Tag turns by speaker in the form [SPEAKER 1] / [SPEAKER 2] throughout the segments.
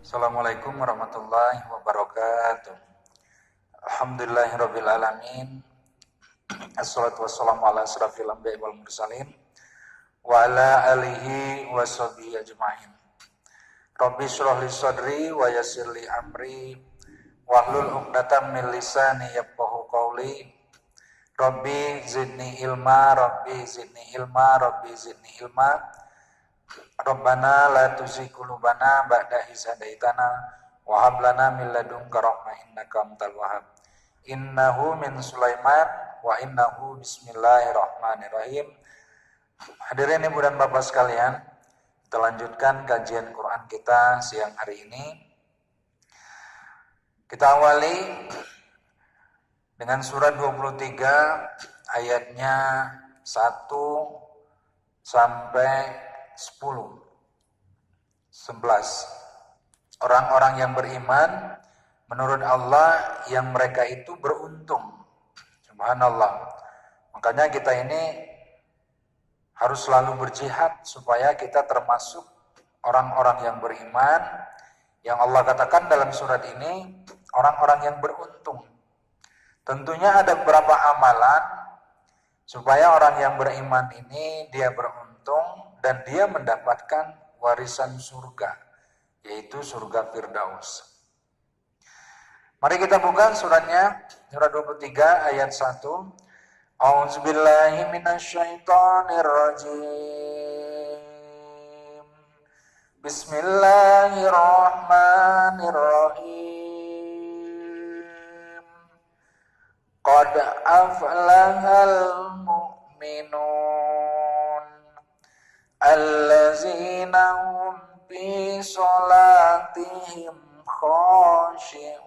[SPEAKER 1] Assalamualaikum warahmatullahi wabarakatuh. Alhamdulillahirabbil alamin. Assalatu wassalamu ala asrafil anbiya'i wal mursalin wa ala alihi washabihi ajmain. Rabbi shrah li sadri wa yassir li amri wahlul 'uqdatam min lisani yafqahu qawli. Rabbi zidni ilma, Rabbi zidni ilma, Rabbi zidni ilma. Rabbana la tuzigh qulubana ba'da idh hadaitana wa hab lana min ladunka rahmah innaka antal wahhab. Innahu min Sulaiman wa innahu bismillahirrahmanirrahim. Hadirin ibu dan bapak sekalian, kita lanjutkan kajian Quran kita siang hari ini. Kita awali dengan surat 23 ayatnya 1 sampai 11. Orang-orang yang beriman menurut Allah yang mereka itu beruntung. Subhanallah. Makanya kita ini harus selalu berjihad supaya kita termasuk orang-orang yang beriman, yang Allah katakan dalam surat ini orang-orang yang beruntung. Tentunya ada beberapa amalan supaya orang yang beriman ini dia beruntung dan dia mendapatkan warisan surga, yaitu surga Firdaus. Mari kita buka suratnya, surat 23 ayat 1. A'udzubillahi minasyaitonirrajim. Bismillahirrahmanirrahim. Qad aflahal mu'minun allazina hum fi sholatihim khashi'un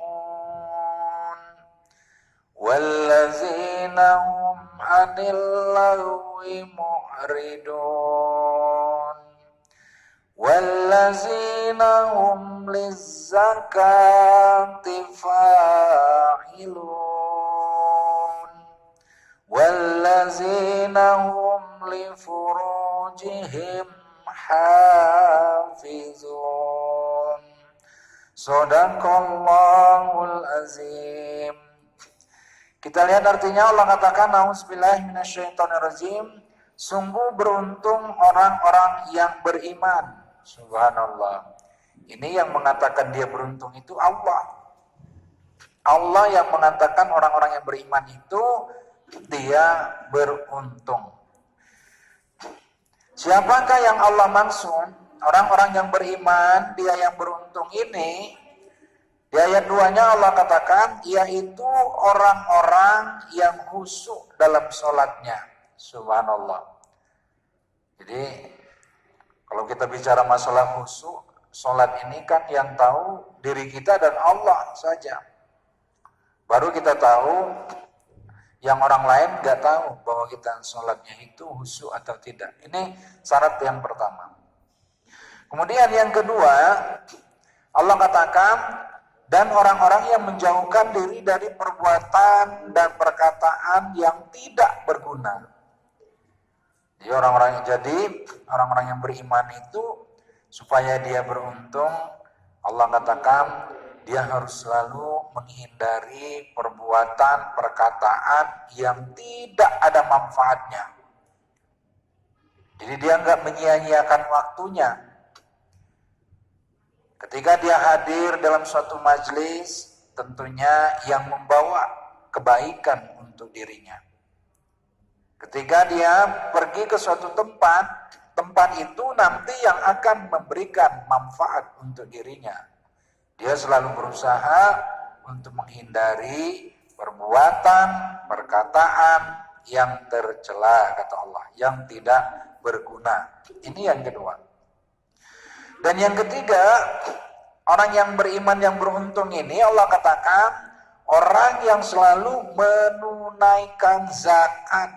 [SPEAKER 1] wallazina hum 'anil lagwi mu'ridun wallazina hum lizzakati fa'ilun wallazina hum lifurujihim hafizun. Shadaqallahul azim. Kita lihat artinya. Allah katakan auzubillahi minasyaitonirrajim. Sungguh beruntung orang-orang yang beriman. Subhanallah. Ini yang mengatakan dia beruntung itu Allah. Allah yang mengatakan orang-orang yang beriman itu dia beruntung. Siapakah yang Allah maksud? Orang-orang yang beriman, dia yang beruntung ini. Di ayat 2-nya Allah katakan, yaitu orang-orang yang khusyuk dalam sholatnya. Subhanallah. Jadi, kalau kita bicara masalah khusyuk, sholat ini kan yang tahu diri kita dan Allah saja. Baru kita tahu, yang orang lain gak tahu bahwa kita sholatnya itu khusyuk atau tidak. Ini syarat yang pertama. Kemudian yang kedua, Allah katakan, dan orang-orang yang menjauhkan diri dari perbuatan dan perkataan yang tidak berguna. Jadi orang-orang yang beriman itu supaya dia beruntung, Allah katakan dia harus selalu menghindari perbuatan, perkataan yang tidak ada manfaatnya. Jadi dia nggak menyia-nyiakan waktunya. Ketika dia hadir dalam suatu majelis, tentunya yang membawa kebaikan untuk dirinya. Ketika dia pergi ke suatu tempat, tempat itu nanti yang akan memberikan manfaat untuk dirinya. Dia selalu berusaha untuk menghindari perbuatan, perkataan yang tercela, kata Allah, yang tidak berguna. Ini yang kedua. Dan yang ketiga, orang yang beriman yang beruntung ini Allah katakan orang yang selalu menunaikan zakat.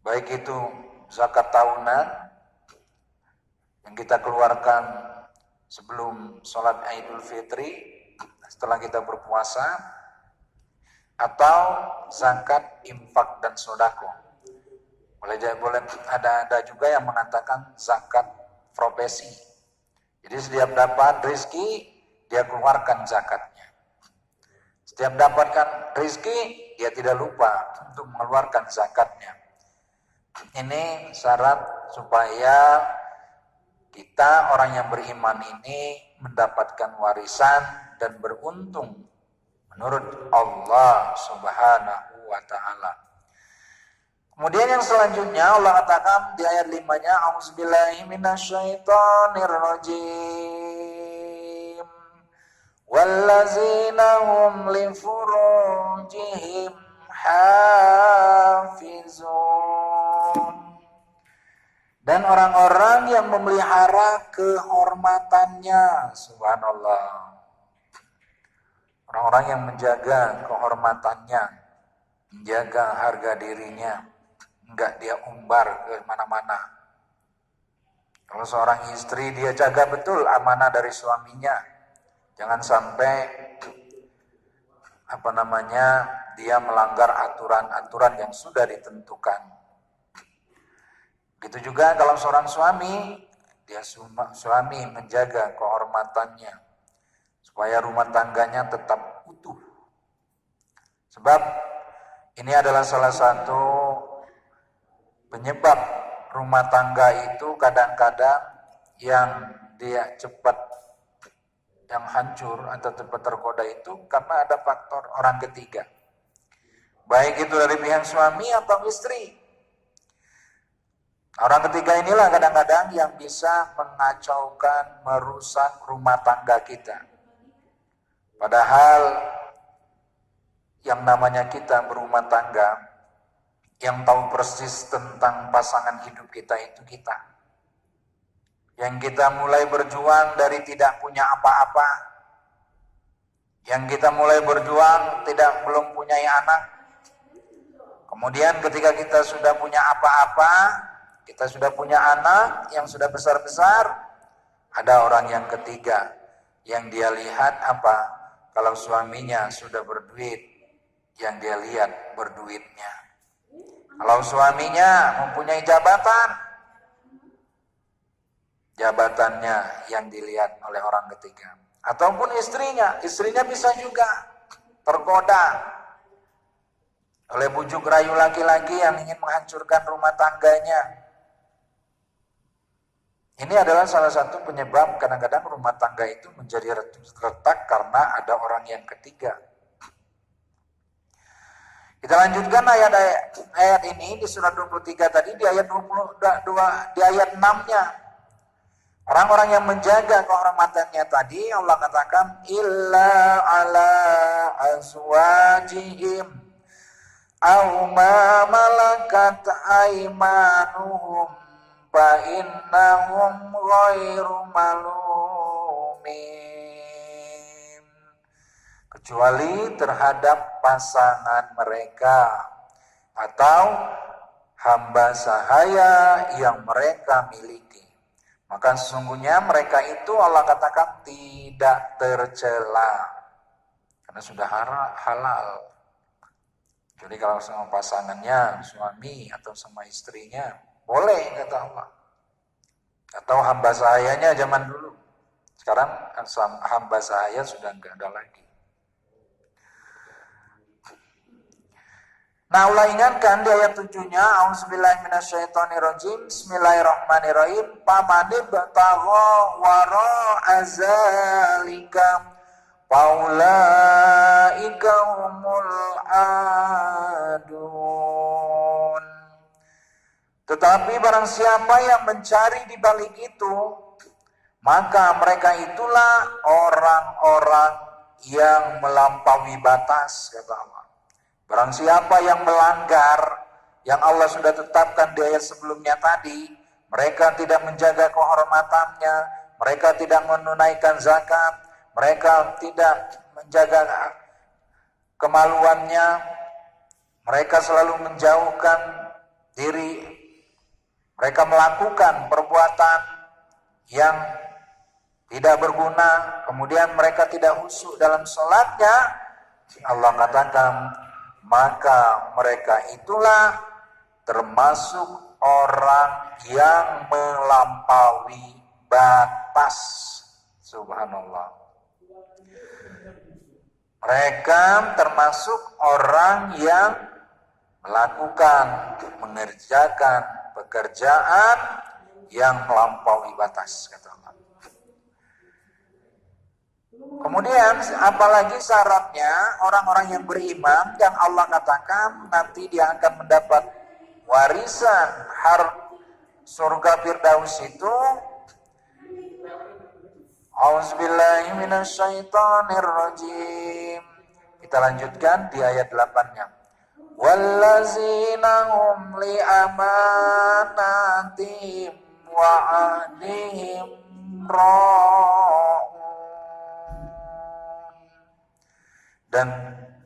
[SPEAKER 1] Baik itu zakat tahunan yang kita keluarkan sebelum sholat Idul Fitri, setelah kita berpuasa, atau zakat infak dan sodako. Boleh ada juga yang mengatakan zakat profesi, Jadi setiap dapat rezeki, dia keluarkan zakatnya. Setiap dapatkan rezeki, dia tidak lupa untuk mengeluarkan zakatnya. Ini syarat supaya kita orang yang beriman ini mendapatkan warisan dan beruntung menurut Allah Subhanahu wa ta'ala. Kemudian yang selanjutnya Allah katakan di ayat 5-nya, A'udzubillahi minasyaitonirrajim. Wallazina hum li furujihim hafizun. Dan orang-orang yang memelihara kehormatannya, subhanallah. Orang-orang yang menjaga kehormatannya, menjaga harga dirinya, enggak dia umbar ke mana-mana. Kalau seorang istri, dia jaga betul amanah dari suaminya. Jangan sampai dia melanggar aturan-aturan yang sudah ditentukan. Begitu juga kalau seorang suami, suami menjaga kehormatannya supaya rumah tangganya tetap utuh. Sebab ini adalah salah satu penyebab rumah tangga itu kadang-kadang yang dia cepat yang hancur atau cepat tergoda itu karena ada faktor orang ketiga. Baik itu dari pihak suami atau istri. Orang ketiga inilah kadang-kadang yang bisa mengacaukan, merusak rumah tangga kita. Padahal yang namanya kita berumah tangga, yang tahu persis tentang pasangan hidup kita itu kita. Yang kita mulai berjuang dari tidak punya apa-apa. Yang kita mulai berjuang belum punya anak. Kemudian ketika kita sudah punya apa-apa, kita sudah punya anak yang sudah besar-besar, ada orang yang ketiga yang dia lihat apa? Kalau suaminya sudah berduit, yang dia lihat berduitnya. Kalau suaminya mempunyai jabatannya yang dilihat oleh orang ketiga. Ataupun istrinya bisa juga tergoda oleh bujuk rayu laki-laki yang ingin menghancurkan rumah tangganya. Ini adalah salah satu penyebab kadang-kadang rumah tangga itu menjadi retak karena ada orang yang ketiga. Kita lanjutkan ayat ini di surat 23 tadi, di ayat 22, di ayat 6-nya. Orang-orang yang menjaga kehormatannya tadi Allah katakan illa ala azwajihim aw ma malakat aymanuhum fa innahum ghairu malumin, kecuali terhadap pasangan mereka atau hamba sahaya yang mereka miliki, maka sesungguhnya mereka itu Allah katakan tidak tercela karena sudah halal. Jadi kalau sama pasangannya, suami atau sama istrinya boleh, kata Allah. Atau hamba sahayanya zaman dulu. Sekarang hamba sahaya sudah enggak ada lagi. Nah, Allah ingatkan di ayat 7-nya, A'udzubillahi minasyaitonirrajim, Bismillahirrahmanirrahim, Pamanibtagha wara'a zalika faulaika humul adun. Tetapi barang siapa yang mencari di balik itu, maka mereka itulah orang-orang yang melampaui batas, kata Allah. Barang siapa yang melanggar yang Allah sudah tetapkan di ayat sebelumnya tadi, mereka tidak menjaga kehormatannya, mereka tidak menunaikan zakat, mereka tidak menjaga kemaluannya, mereka selalu menjauhkan diri, mereka melakukan perbuatan yang tidak berguna, kemudian mereka tidak khusyuk dalam sholatnya, Allah katakan, maka mereka itulah termasuk orang yang melampaui batas. Subhanallah. Mereka termasuk orang yang mengerjakan pekerjaan yang melampaui batas, kata Allah. Kemudian apalagi syaratnya orang-orang yang beriman yang Allah katakan nanti dia akan mendapat warisan surga Firdaus itu. Auzubillahi minasyaitonirrajim. Kita lanjutkan di ayat 8-nya. Wallazina hum li amanatihim wa ahdihim ra'un. Dan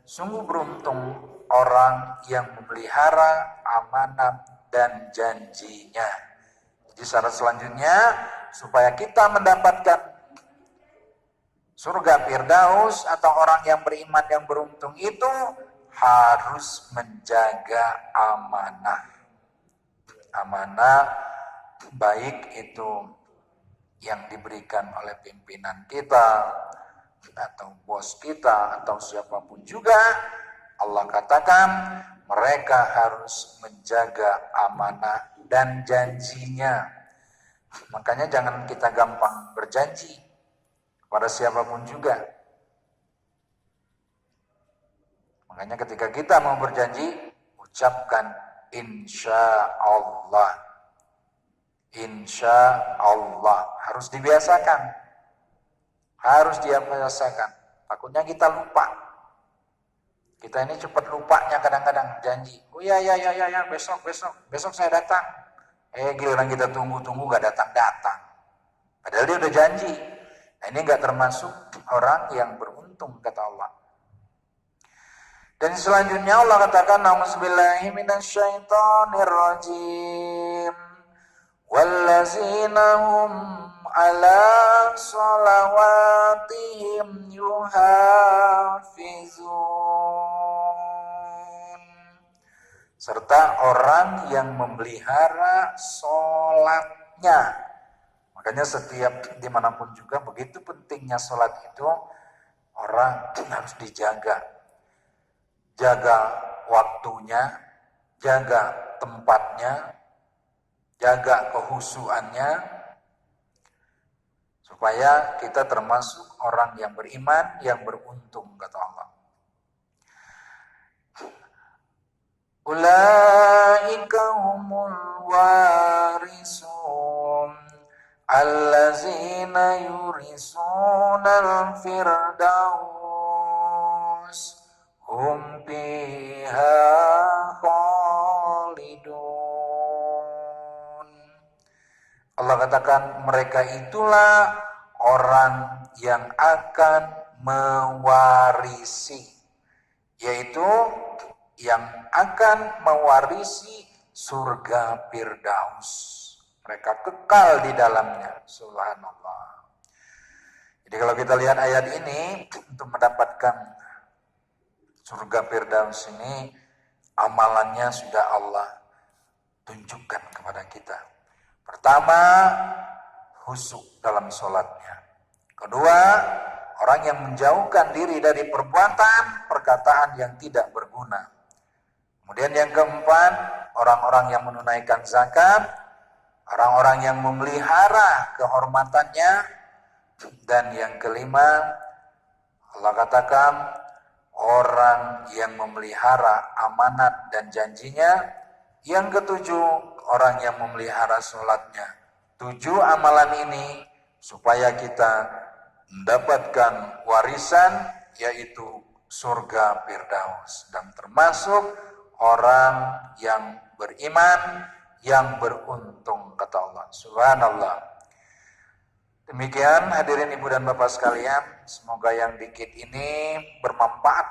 [SPEAKER 1] sungguh beruntung orang yang memelihara amanat dan janjinya. Jadi syarat selanjutnya supaya kita mendapatkan surga Firdaus atau orang yang beriman yang beruntung itu harus menjaga amanah. Amanah baik itu yang diberikan oleh pimpinan kita atau bos kita atau siapapun juga. Allah katakan mereka harus menjaga amanah dan janjinya. Makanya jangan kita gampang berjanji pada siapapun juga. Makanya ketika kita mau berjanji, ucapkan insya Allah. Insya Allah. Harus dibiasakan. Harus dibiasakan. Takutnya kita lupa. Kita ini cepat lupanya kadang-kadang janji. Oh ya, besok saya datang. Giliran kita tunggu gak datang. Padahal dia udah janji. Nah, ini gak termasuk orang yang beruntung, kata Allah. Dan selanjutnya Allah katakan, A'udzubillahi minasyaitonirrajim. Wallazina hum ala sholawatihim yuhafizun. Serta orang yang memelihara sholatnya. Makanya setiap dimanapun juga begitu pentingnya sholat itu orang harus dijaga. Jaga waktunya, jaga tempatnya, jaga kehusuannya, supaya kita termasuk orang yang beriman, yang beruntung, kata Allah. Ulaika humul warisun allazina yurisunal firdaus hum fiha khalidun. Allah katakan mereka itulah orang yang akan mewarisi, yaitu yang akan mewarisi surga Firdaus. Mereka kekal di dalamnya. Subhanallah. Jadi kalau kita lihat ayat ini, untuk mendapatkan surga Firdaus ini, amalannya sudah Allah tunjukkan kepada kita. Pertama, khusyuk dalam sholatnya. Kedua, orang yang menjauhkan diri dari perkataan yang tidak berguna. Kemudian yang keempat, orang-orang yang menunaikan zakat, orang-orang yang memelihara kehormatannya. Dan yang kelima, Allah katakan, orang yang memelihara amanat dan janjinya. Yang ketujuh, orang yang memelihara sholatnya. 7 amalan ini supaya kita mendapatkan warisan, yaitu surga Firdaus. Dan termasuk orang yang beriman, yang beruntung, kata Allah. Subhanallah. Demikian hadirin ibu dan bapak sekalian, semoga yang dikit ini bermanfaat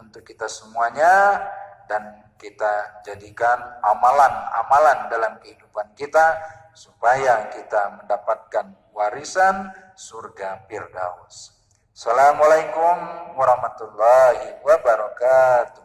[SPEAKER 1] untuk kita semuanya dan kita jadikan amalan-amalan dalam kehidupan kita supaya kita mendapatkan warisan surga Firdaus. Assalamualaikum warahmatullahi wabarakatuh.